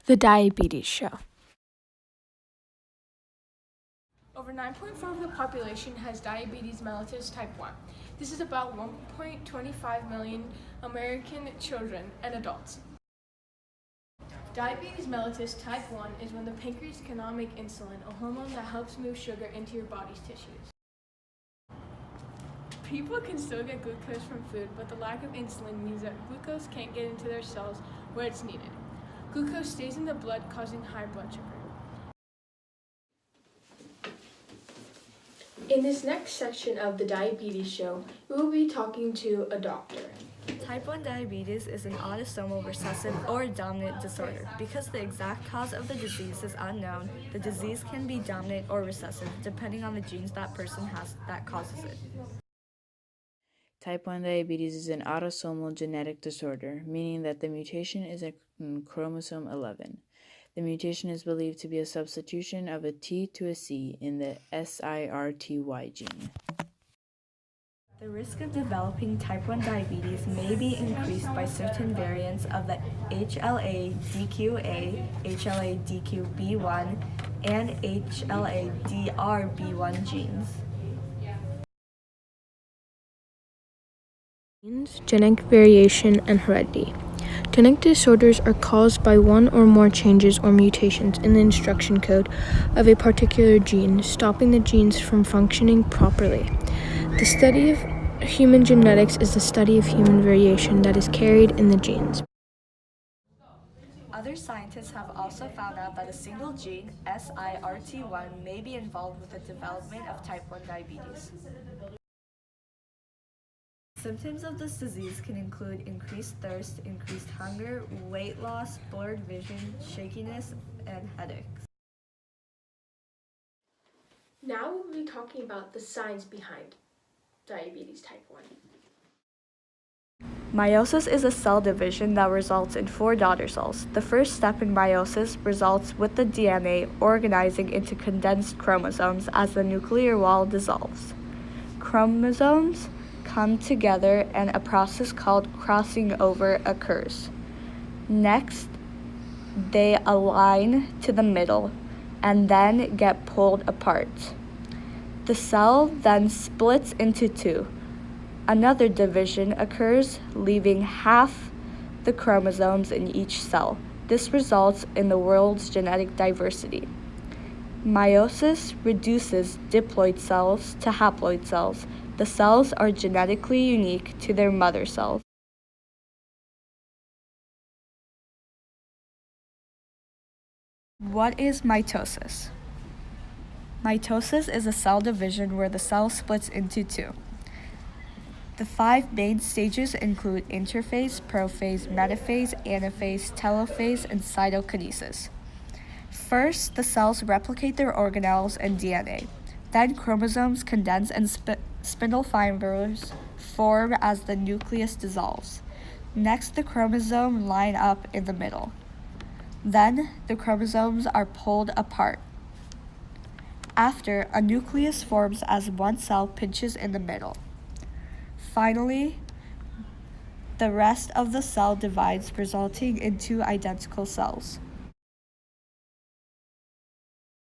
The Diabetes Show. Over 9.4% of the population has diabetes mellitus type 1. This is about 1.25 million American children and adults. Diabetes mellitus type 1 is when the pancreas cannot make insulin, a hormone that helps move sugar into your body's tissues. People can still get glucose from food, but the lack of insulin means that glucose can't get into their cells where it's needed. Glucose stays in the blood, causing high blood sugar. In this next section of the Diabetes Show, we will be talking to a doctor. Type 1 diabetes is an autosomal recessive or dominant disorder. Because the exact cause of the disease is unknown, the disease can be dominant or recessive depending on the genes that person has that causes it. Type 1 diabetes is an autosomal genetic disorder, meaning that the mutation is in chromosome 11. The mutation is believed to be a substitution of a T to a C in the SIRTY gene. The risk of developing type 1 diabetes may be increased by certain variants of the HLA-DQA, HLA-DQB1, and HLA-DRB1 genes. Genetic variation and heredity. Genetic disorders are caused by one or more changes or mutations in the instruction code of a particular gene, stopping the genes from functioning properly. The study of human genetics is the study of human variation that is carried in the genes. Other scientists have also found out that a single gene, SIRT1, may be involved with the development of type 1 diabetes. Symptoms of this disease can include increased thirst, increased hunger, weight loss, blurred vision, shakiness, and headaches. Now we'll be talking about the science behind diabetes type 1. Meiosis is a cell division that results in 4 daughter cells. The first step in meiosis results with the DNA organizing into condensed chromosomes as the nuclear wall dissolves. Chromosomes come together and a process called crossing over occurs. Next, they align to the middle and then get pulled apart. The cell then splits into 2. Another division occurs, leaving half the chromosomes in each cell. This results in the world's genetic diversity. Meiosis reduces diploid cells to haploid cells. The cells are genetically unique to their mother cells. What is mitosis? Mitosis is a cell division where the cell splits into 2. The 5 main stages include interphase, prophase, metaphase, anaphase, telophase, and cytokinesis. First, the cells replicate their organelles and DNA. Then chromosomes condense and spindle fibers form as the nucleus dissolves. Next, the chromosomes line up in the middle. Then, the chromosomes are pulled apart. After, a nucleus forms as one cell pinches in the middle. Finally, the rest of the cell divides, resulting in 2 identical cells.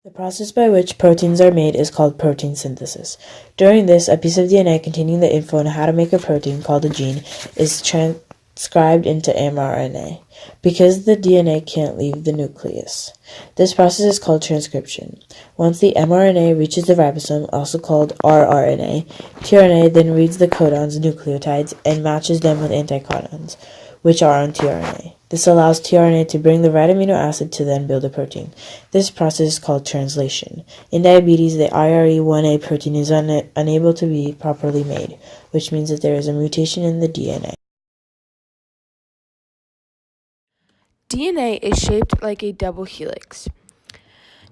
The process by which proteins are made is called protein synthesis. During this, a piece of DNA containing the info on how to make a protein, called a gene, is transcribed into mRNA, because the DNA can't leave the nucleus. This process is called transcription. Once the mRNA reaches the ribosome, also called rRNA, tRNA then reads the codons, nucleotides, and matches them with anticodons, which are on tRNA. This allows tRNA to bring the right amino acid to then build a protein. This process is called translation. In diabetes, the IRE1A protein is unable to be properly made, which means that there is a mutation in the DNA. DNA is shaped like a double helix.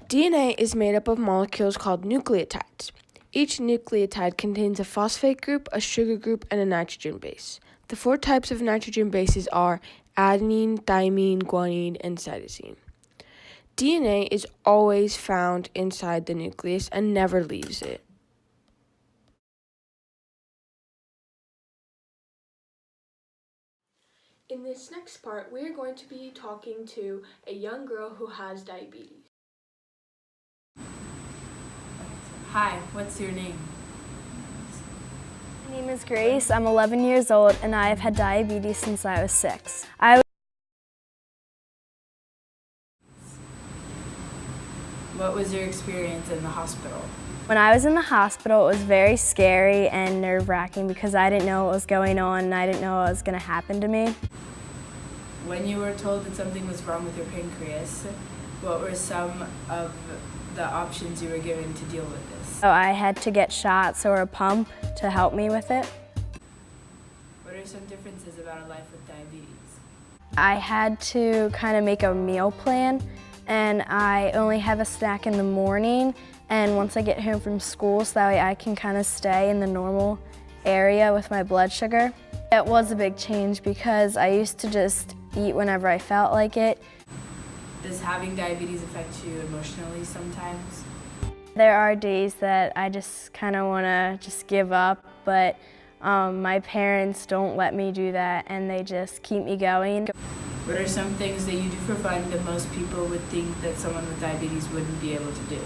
DNA is made up of molecules called nucleotides. Each nucleotide contains a phosphate group, a sugar group, and a nitrogen base. The 4 types of nitrogen bases are adenine, thymine, guanine, and cytosine. DNA is always found inside the nucleus and never leaves it. In this next part, we are going to be talking to a young girl who has diabetes. Hi, what's your name? My name is Grace. I'm 11 years old and I have had diabetes since I was 6. What was your experience in the hospital? When I was in the hospital, it was very scary and nerve-wracking because I didn't know what was going on and I didn't know what was going to happen to me. When you were told that something was wrong with your pancreas, what were some of the options you were given to deal with this? So I had to get shots or a pump to help me with it. What are some differences about a life with diabetes? I had to kind of make a meal plan, and I only have a snack in the morning, and once I get home from school, so that way I can kind of stay in the normal area with my blood sugar. It was a big change because I used to just eat whenever I felt like it. Does having diabetes affect you emotionally sometimes? There are days that I just kind of want to just give up, but my parents don't let me do that and they just keep me going. What are some things that you do for fun that most people would think that someone with diabetes wouldn't be able to do?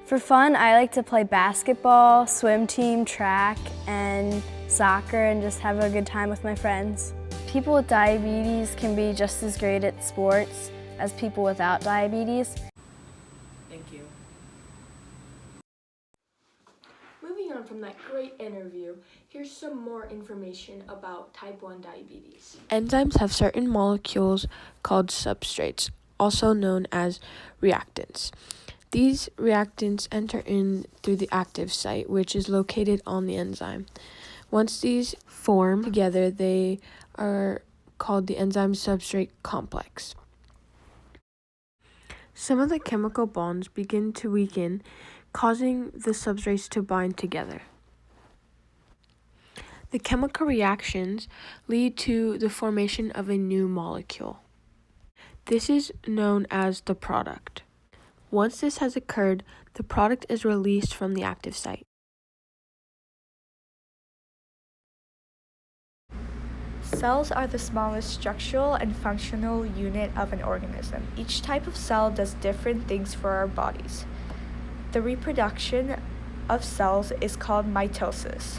For fun, I like to play basketball, swim team, track, and soccer, and just have a good time with my friends. People with diabetes can be just as great at sports as people without diabetes. Thank you. Moving on from that great interview, here's some more information about type 1 diabetes. Enzymes have certain molecules called substrates, also known as reactants. These reactants enter in through the active site, which is located on the enzyme. Once these form together, they are called the enzyme substrate complex. Some of the chemical bonds begin to weaken, causing the substrates to bind together. The chemical reactions lead to the formation of a new molecule. This is known as the product. Once this has occurred, the product is released from the active site. Cells are the smallest structural and functional unit of an organism. Each type of cell does different things for our bodies. The reproduction of cells is called mitosis.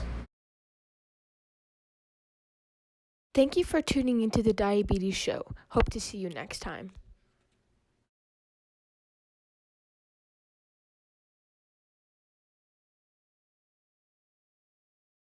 Thank you for tuning into the Diabetes Show. Hope to see you next time.